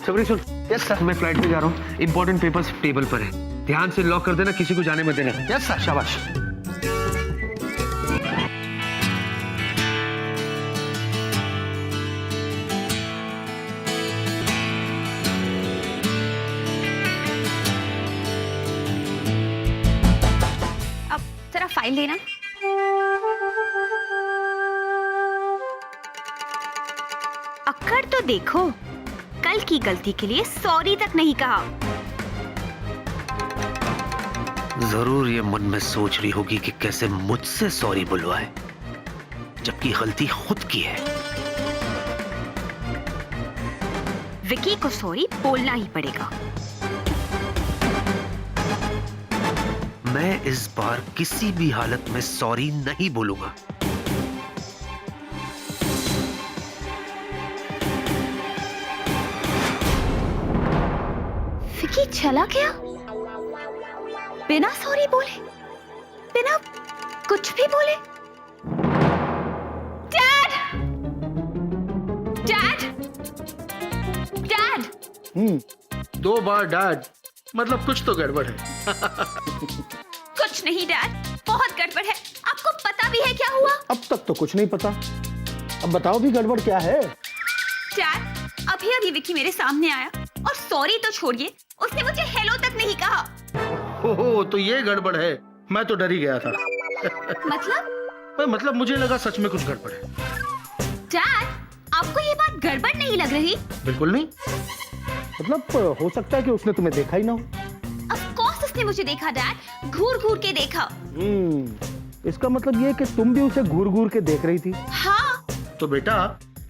सबरी सुन। Yes sir. मैं flight पे जा रहा हूँ, इंपॉर्टेंट पेपर्स टेबल पर है, ध्यान से लॉक कर देना, किसी को जाने मत देना। Yes sir. शाबाश। अब जरा फाइल लेना। अक्कड़ तो देखो, कल की गलती के लिए सॉरी तक नहीं कहा। जरूर ये मन में सोच रही होगी कि कैसे मुझसे सॉरी बुलवाए, जबकि गलती खुद की है। विकी को सॉरी बोलना ही पड़ेगा। मैं इस बार किसी भी हालत में सॉरी नहीं बोलूंगा। विकी चला गया बिना सॉरी बोले, बिना कुछ भी बोले। डैड! डैड! डैड! 2 बार डैड, मतलब कुछ तो गड़बड़ है। कुछ नहीं डैड, बहुत गड़बड़ है। आपको पता भी है क्या हुआ? अब तक तो कुछ नहीं पता, अब बताओ भी गड़बड़ क्या है। डैड, अभी अभी विकी मेरे सामने आया और सॉरी तो छोड़िए, उसने मुझे हेलो तक नहीं कहा। ओहो, तो ये गड़बड़ है। मैं तो डर ही गया था। मतलब मुझे लगा सच में कुछ गड़बड़ है। डैड, आपको ये बात गड़बड़ नहीं लग रही? बिल्कुल नहीं। मतलब हो सकता है कि उसने तुम्हें देखा ही ना हो। ऑफ कोर्स उसने मुझे देखा डैड, घूर घूर के देखा। इसका मतलब ये कि तुम भी उसे घूर घूर के देख रही थी। हाँ तो बेटा,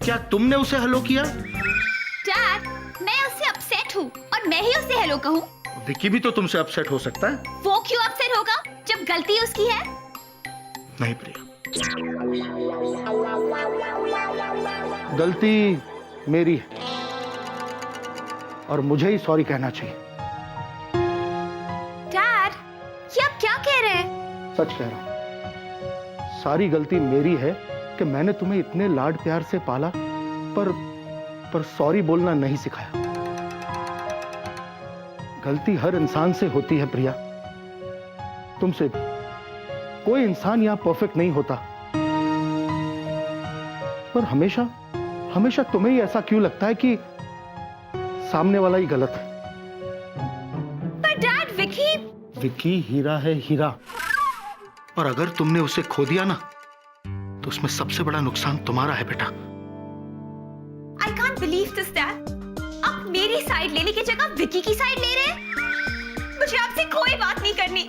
क्या तुमने उसे हेलो किया? डैड, मैं उससे अपसेट हूँ और मैं ही उसे हेलो कहूँ। विकी भी तो तुमसे अपसेट हो सकता है। वो क्यों अपसेट होगा जब गलती उसकी है? नहीं प्रिया, गलती मेरी है और मुझे ही सॉरी कहना चाहिए। डैड, ये आप क्या कह रहे हैं? सच कह रहा हूं, सारी गलती मेरी है कि मैंने तुम्हें इतने लाड प्यार से पाला, पर सॉरी बोलना नहीं सिखाया। गलती हर इंसान से होती है प्रिया, तुमसे भी। कोई इंसान यहां परफेक्ट नहीं होता, पर हमेशा तुम्हें ही ऐसा क्यों लगता है कि सामने वाला ही गलत है? पर डैड, विकी हीरा है, हीरा। और अगर तुमने उसे खो दिया ना, तो उसमें सबसे बड़ा नुकसान तुम्हारा है बेटा। I can't believe this, Dad. आप मेरी साइड लेने की जगह विकी की साइड ले रहे हैं। मुझे आपसे कोई बात नहीं करनी।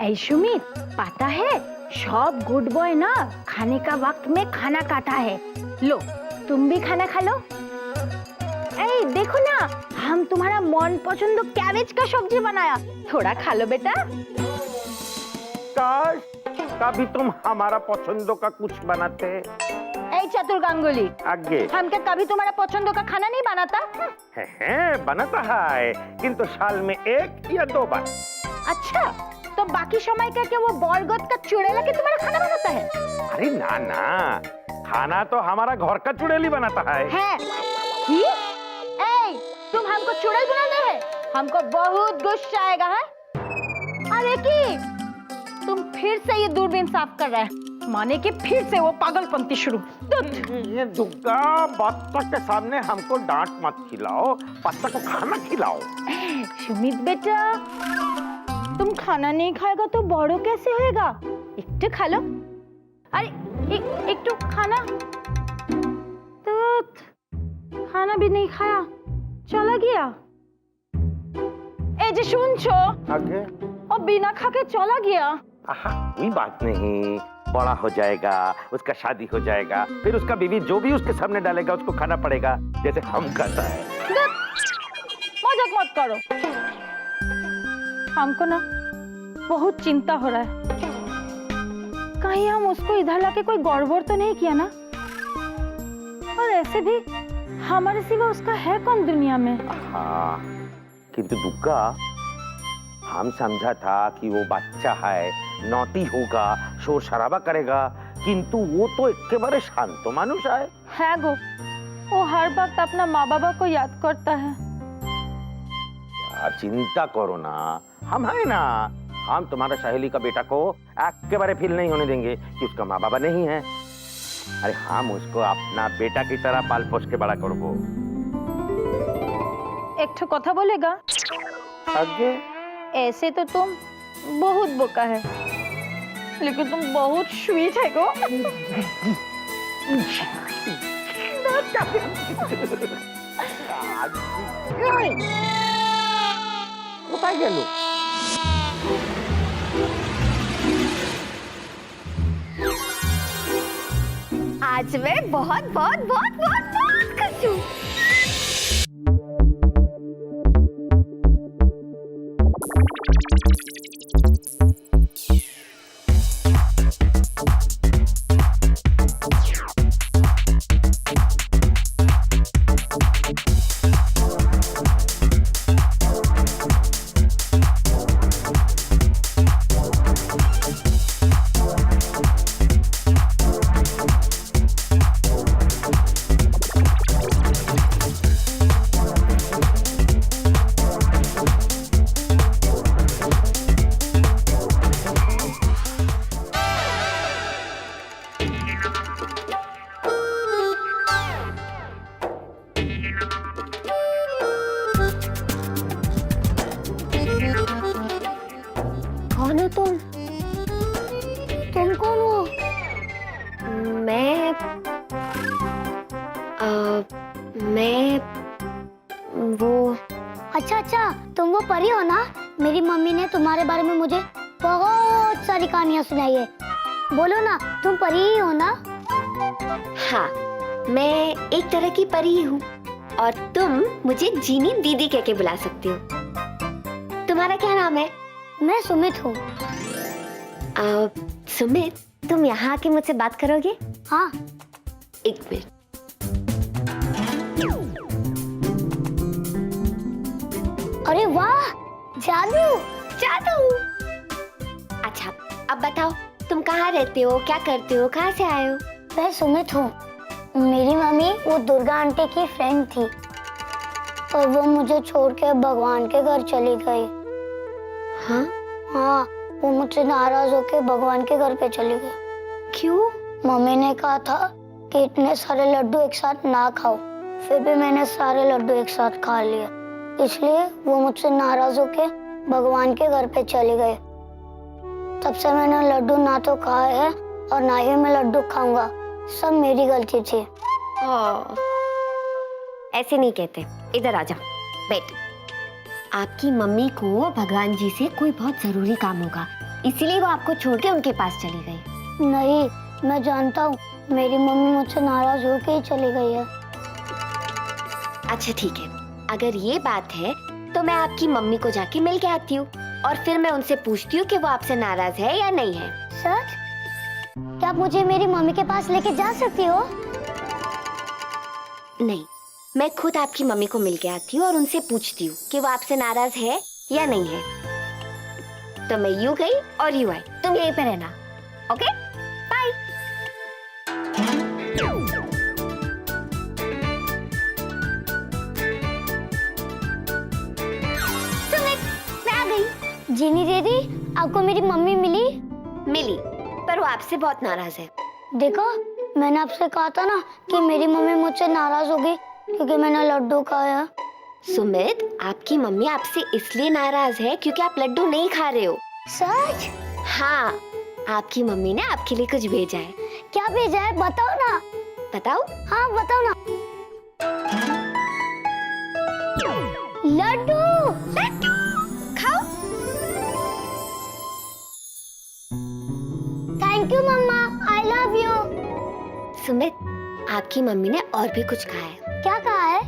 ऐ सुमित, पता है सब गुड बॉय ना खाने का वक्त में खाना खाता है। लो, तुम भी खाना खा लो। ऐ देखो ना, हम तुम्हारा मन पसंद कैबेज का सब्जी बनाया, थोड़ा खा लो बेटा। काश कभी तुम हमारा पसंदों का कुछ बनाते। ऐ चतुर गांगुली, आगे हम क्या कभी तुम्हारा पसंदों का खाना नहीं बनाता? है बनाता है, किंतु साल में 1 या 2 बार। अच्छा, तो बाकी समय क्या वो बॉलगोद का चुड़ैला के तुम्हारा खाना बनाता है? अरे ना ना, खाना तो हमारा घर का चुड़ैल ही बनाता है। कि? ऐ, तुम हमको चुड़ैल बनाते हैं? हमको बहुत गुस्सा आएगा है? अरे की तुम फिर से ये दूरबीन साफ कर रहा है, माने कि फिर से वो पागलपंती शुरू। ये दुग्गा, बच्चा के सामने हमको डांट मत खिलाओ, बच्चा को खाना खिलाओ। सुमित बेटा, तुम खाना नहीं खाएगा तो बड़ो कैसे होएगा? एक तो खा लो। अरे एक तो खाना, तो खाना भी नहीं खाया, चला गया। ए जी सुन छो, आगे और बिना खा के चला गया। कोई बात नहीं, बड़ा हो जाएगा, उसका शादी हो जाएगा, फिर उसका बीवी जो भी उसके सामने डालेगा उसको खाना पड़ेगा, जैसे हम खाता है। मजाक मत करो, हमको ना बहुत चिंता हो रहा है, कहीं हम उसको इधर लाके कोई गड़बड़ तो नहीं किया ना? और ऐसे भी हमारे सिवा उसका है कौन दुनिया में? हाँ, किंतु दुग्गा, हम समझा था कि वो बच्चा है, नौटी होगा, शोर शराबा करेगा, किंतु वो तो एकेबारे शांत मानुष है। है गो, वो हर वक्त अपना माँ बाबा को याद करता है। चिंता करो ना, हम है ना। हम तुम्हारा सहेली का बेटा को एकेबारे फील नहीं होने देंगे कि उसका माँ बाबा नहीं है। अरे हम उसको अपना बेटा की तरह पाल पोस के बड़ा करबो। एक ठो कथा बोलेगा? आगे ऐसे तो तुम बहुत बोका है, लेकिन तुम बहुत स्वीट है गो। बता गेलो। आज मैं बहुत बहुत बहुत बहुत बहुत खुश हूँ। कौन हो तुम? तुम कौन हो? मैं वो। अच्छा, तुम वो परी हो ना? मेरी मम्मी ने तुम्हारे बारे में मुझे बहुत सारी कहानियां सुनाई है। बोलो ना, तुम परी ही हो ना? हाँ, मैं एक तरह की परी ही हूँ और तुम मुझे जीनी दीदी कह के बुला सकती हो। तुम्हारा क्या नाम है? मैं सुमित हूँ। सुमित, तुम यहाँ आके मुझसे बात करोगे? हाँ। एक मिनट। अरे वाह, जादू जादू। अच्छा, अब बताओ तुम कहाँ रहते हो, क्या करते हो, कहाँ से आए हो? मैं सुमित हूँ। मेरी मम्मी वो दुर्गा आंटी की फ्रेंड थी और वो मुझे छोड़ के भगवान के घर चली गई। हाँ? हाँ, वो मुझसे नाराज होके भगवान के घर पे चली गई। क्यों? मम्मी ने कहा था कि इतने सारे लड्डू एक साथ ना खाओ, फिर भी मैंने सारे लड्डू एक साथ खा लिए, इसलिए वो मुझसे नाराज होके भगवान के घर पे चली गई। तब से मैंने लड्डू ना तो खाए हैं और ना ही मैं लड्डू खाऊंगा। सब मेरी गलती थी। ऐसे नहीं कहते। इधर आ जाओ, बैठ। आपकी मम्मी को भगवान जी से कोई बहुत जरूरी काम होगा, इसीलिए वो आपको छोड़ के उनके पास चली गई। नहीं, मैं जानता हूँ, मेरी मम्मी मुझसे नाराज होके ही चली गई है। अच्छा ठीक है, अगर ये बात है तो मैं आपकी मम्मी को जाके मिल के आती हूँ और फिर मैं उनसे पूछती हूँ कि वो आपसे नाराज है या नहीं है। सच? क्या आप मुझे मेरी मम्मी के पास लेके जा सकती हो? नहीं, मैं खुद आपकी मम्मी को मिल के आती हूँ और उनसे पूछती हूँ कि वो आपसे नाराज है या नहीं है। तो मैं यूं गई और यूं आई, तुम यहीं पे रहना। Okay, bye. मैं आ गई। जीनी दीदी, आपको मेरी मम्मी मिली? मिली, पर वो आपसे बहुत नाराज है। देखो, मैंने आपसे कहा था ना कि मेरी मम्मी मुझसे नाराज होगी क्योंकि मैंने लड्डू खाया। सुमित, आपकी मम्मी आपसे इसलिए नाराज है क्योंकि आप लड्डू नहीं खा रहे हो। सच? हाँ, आपकी मम्मी ने आपके लिए कुछ भेजा है। क्या भेजा है, बताओ ना। बताओ? हाँ, बताओ ना। लड्डू। लड्डू खाओ। Thank you mamma, I love you. Sumit, आपकी मम्मी ने और भी कुछ कहा है। क्या कहा है?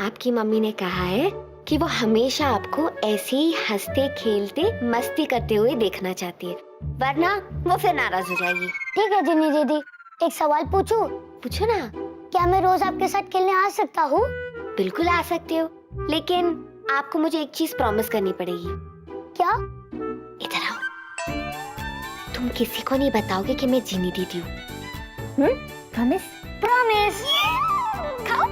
आपकी मम्मी ने कहा है कि वो हमेशा आपको ऐसे ही हंसते खेलते मस्ती करते हुए देखना चाहती है, वरना वो फिर नाराज हो जाएगी। ठीक है जीनी दीदी, एक सवाल पूछूं? पूछो ना। क्या मैं रोज आपके साथ खेलने आ सकता हूँ? बिल्कुल आ सकते हो, लेकिन आपको मुझे एक चीज प्रॉमिस करनी पड़ेगी। क्या? इधर आओ। तुम किसी को नहीं बताओगे कि मैं जीनी दीदी हूँ? प्रॉमिस? प्रॉमिस। खाओ।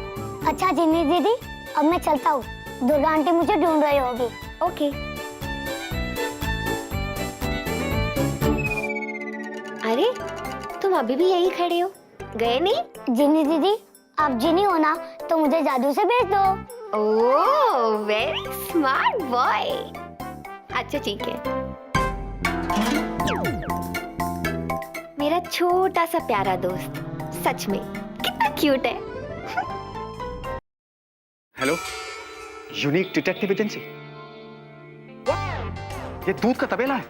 अच्छा जिन्नी दीदी, अब मैं चलता हूँ, दुर्गा आंटी मुझे ढूंढ रही होगी। ओके। अरे तुम अभी भी यही खड़े हो, गए नहीं? जिन्नी दीदी, आप जिनी हो ना, तो मुझे जादू से भेज दो। Oh very smart boy. अच्छा ठीक है। मेरा छोटा सा प्यारा दोस्त, सच में कितना क्यूट है। Hello, unique detective agency. ये दूध का तबेला है?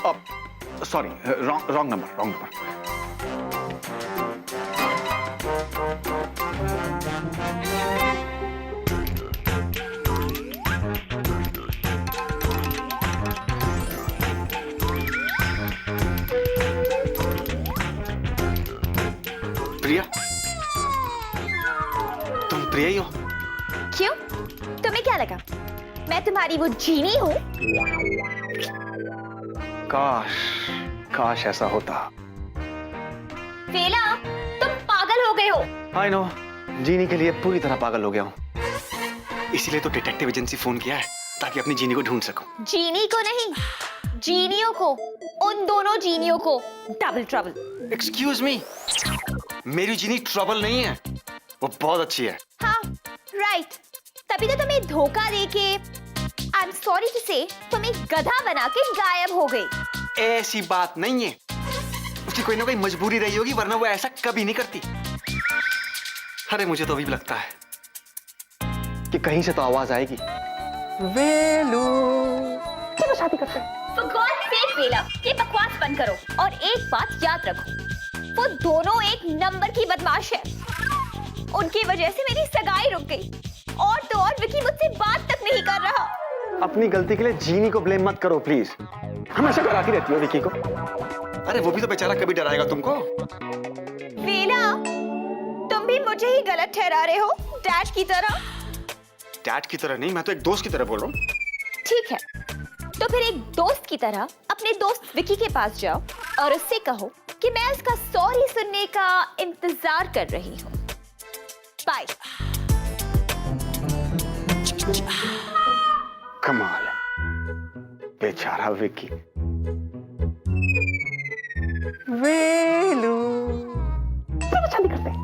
अब सॉरी, रॉन्ग नंबर। प्रिया, तुम प्रिया ही हो? क्यों? तुम्हें क्या लगा मैं तुम्हारी वो जीनी हूँ? काश ऐसा होता। वेला, तुम पागल हो गए हो। आई नो, जीनी के लिए पूरी तरह पागल हो गया हूँ। इसीलिए तो डिटेक्टिव एजेंसी फोन किया है, ताकि अपनी जीनी को ढूंढ सकूं। जीनी को नहीं, जीनियों को, उन दोनों जीनियों को। Double trouble. एक्सक्यूज मी, मेरी जीनी ट्रबल नहीं है, वो बहुत अच्छी है। हाँ, राइट। तभी तो तुम्हें धोखा देके, आई एम सॉरी टू से, तुम एक गधा बना के गायब हो गई। ऐसी बात नहीं है, उसकी कोई ना कोई मजबूरी रही होगी, वरना वो ऐसा कभी नहीं करती। अरे मुझे तो अभी भी लगता है कि कहीं से तो आवाज आएगी, वेलू। चलो शादी करते हैं। For God's sake, वेला, ये बकवास बंद करो और एक बात याद रखो, वो दोनों एक नंबर की बदमाश है। उनकी वजह से मेरी सगाई रुक गई, और तो और विकी मुझसे बात तक नहीं कर रहा। अपनी गलती के लिए जीनी को ब्लेम मत करो प्लीज, हमेशा डराती रहती हो विकी को। अरे वो भी तो बेचारा कभी डराएगा तुमको। वेला, तुम भी मुझे ही गलत ठहरा रहे हो, डैड की तरह। डैड की तरह नहीं, मैं तो एक दोस्त की तरह बोल रहा हूँ। ठीक है, तो फिर एक दोस्त की तरह अपने दोस्त विकी के पास जाओ और उससे कहो कि मैं उसका सॉरी सुनने का इंतजार कर रही हूँ। बाय। कमाल है, बेचारा विकी। वेलू, चलो शादी करते हैं।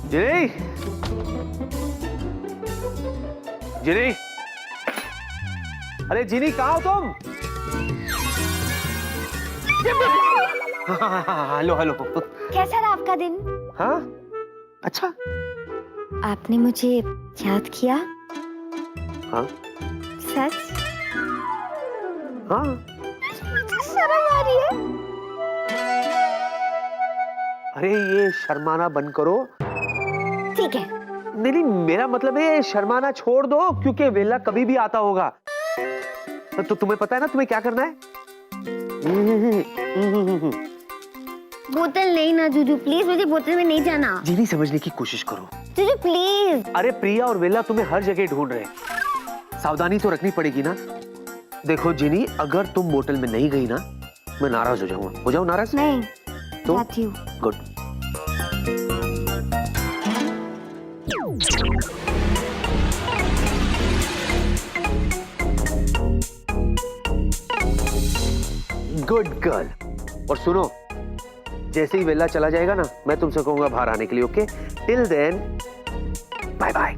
जिनी, जिनी, अरे जिनी कहाँ हो तुम? Hello hello. कैसा रहा आपका दिन? हाँ, अच्छा। आपने मुझे याद किया? हाँ सच? हाँ। शर्म आ रही है। अरे ये शर्माना बंद करो। ठीक है। नहीं, मेरा मतलब है शर्माना छोड़ दो, क्योंकि वेला कभी भी आता होगा। तो तुम्हें पता है ना तुम्हें क्या करना है? बोतल नहीं ना जूजू, प्लीज मुझे बोतल में नहीं जाना। जीनी समझने की कोशिश करो। जूजू प्लीज। अरे प्रिया और वेला तुम्हें हर जगह ढूंढ रहे हैं, सावधानी तो रखनी पड़ेगी ना। देखो जीनी, अगर तुम बोतल में नहीं गई ना, मैं नाराज हो जाऊंगा। हो जाओ नाराज? नहीं, तो जाती हूँ। गुड। Good girl. और सुनो, जैसे ही वेला चला जाएगा ना, मैं तुमसे कहूंगा बाहर आने के लिए। Okay, till then bye bye.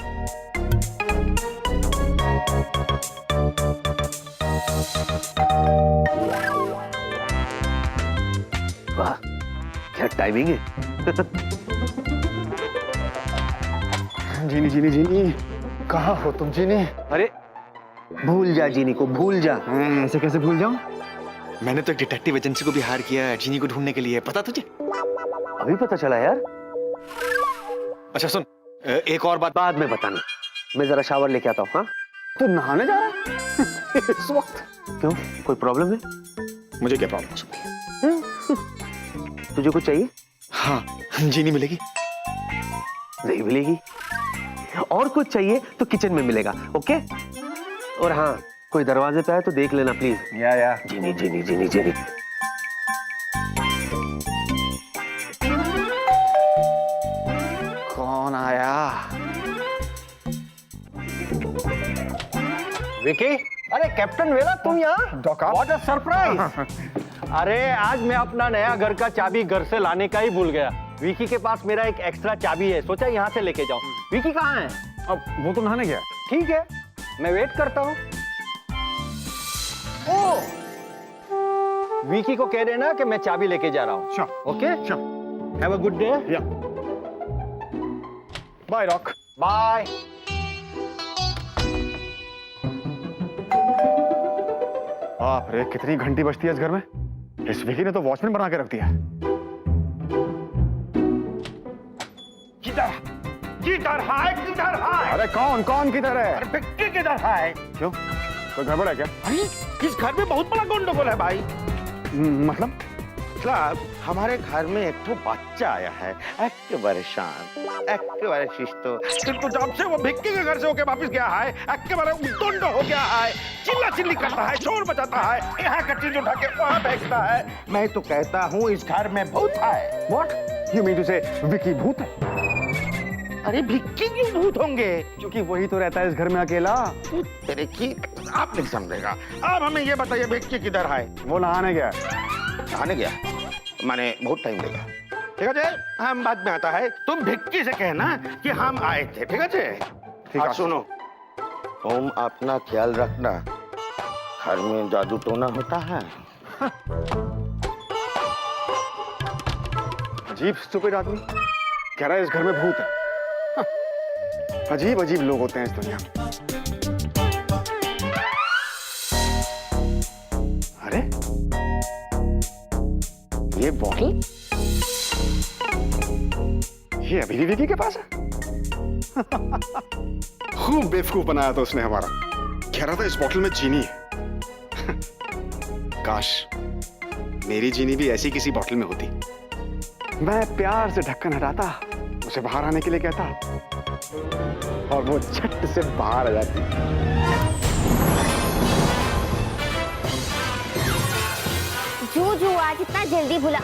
वाह, क्या टाइमिंग है। जीनी जीनी जीनी, कहाँ हो तुम जीनी? अरे भूल जा जीनी को, भूल जा। ऐसे कैसे भूल जाऊं? मैंने तो एक डिटेक्टिव एजेंसी को भी हायर किया है जीनी को ढूंढने के लिए, पता तुझे? अभी पता चला यार? अच्छा सुन, एक और बात। बाद में बताना, मैं जरा शावर लेके आता हूँ। हाँ, तो नहाने जा रहा है इस वक्त? क्यों, कोई प्रॉब्लम है? मुझे क्या प्रॉब्लम है? तुझे कुछ चाहिए? हाँ, जीनी मिलेगी? नहीं मिलेगी। और कुछ चाहिए तो किचन में मिलेगा। ओके? और हाँ, कोई दरवाजे पे आए तो देख लेना प्लीज। या जीनी जीनी जीनी जीनी। कौन आया? विकी, अरे कैप्टन वेला तुम यहाँ? What a surprise! अरे आज मैं अपना नया घर का चाबी घर से लाने का ही भूल गया। विकी के पास मेरा एक एक्स्ट्रा चाबी है, सोचा यहाँ से लेके जाऊं। विकी कहाँ है? अब वो तो नहाने गया। ठीक है, मैं वेट करता हूँ। ओह, विकी को कह देना कि मैं चाबी लेके जा रहा हूँ। Sure. Okay? Have a good day. Bye rock. Bye. बाप रे, कितनी घंटी बजती है इस घर में। इस विकी ने तो वॉचमैन बना के रख दिया है। किधर है? अरे कौन कौन किधर है? अरे विक्की किधर है? क्यों, कोई गड़बड़ है क्या? अरे इस घर में बहुत बड़ा गंडगोल है भाई। मतलब हमारे घर में एक तो बच्चा आया है, एकेबारे शांत, एकेबारे शिष्ट। किंतु जब से वो भिक्की के घर से होके वापस गया है, एकेबारे उद्दंड हो गया है, चिल्ला चिल्ली करता है, शोर मचाता है, यहाँ का चीज उठा के वहाँ फेंकता है। मैं तो कहता हूँ इस घर में भूत है। व्हाट यू मीन टू से विकी भूत है? अरे भिक्की क्यों भूत होंगे? क्योंकि वही तो रहता है इस घर में अकेला। तेरे की आप नहीं समझेगा। अब हमें ये बताइए भिक्की किधर है? वो नहाने गया। आने गया माने बहुत टाइम लेगा। ठीक है, हम बाद में आता है। तुम भिक्की से कहना कि हम आए थे। ठीक है, ठीक है। सुनो, तुम अपना ख्याल रखना, घर में जादू टोना होता है। अजीब स्टूपिड आदमी कह रहा है इस घर में भूत है। अजीब अजीब लोग होते हैं इस दुनिया में। अरे ये बॉटल, ये अभी भी विकी के पास है। खूब बेवकूफ बनाया था उसने हमारा। कह रहा था इस बॉटल में चीनी है। काश मेरी चीनी भी ऐसी किसी बॉटल में होती। मैं प्यार से ढक्कन हटाता, उसे बाहर आने के लिए कहता, और वो झट से बाहर आ जाती। जो आज इतना जल्दी भूला।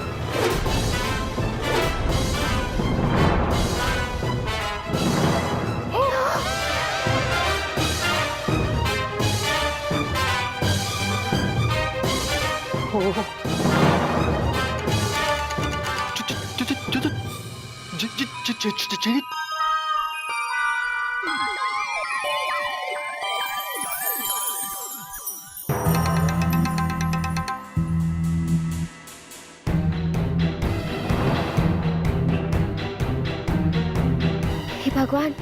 हे भगवान,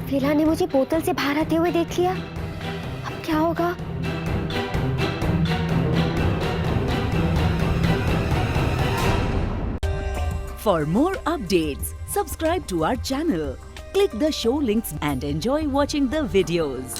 फिलहाल ने मुझे बोतल से बाहर आते हुए देख लिया। अब क्या होगा? For more updates, subscribe to our channel, click the show links and enjoy watching the videos.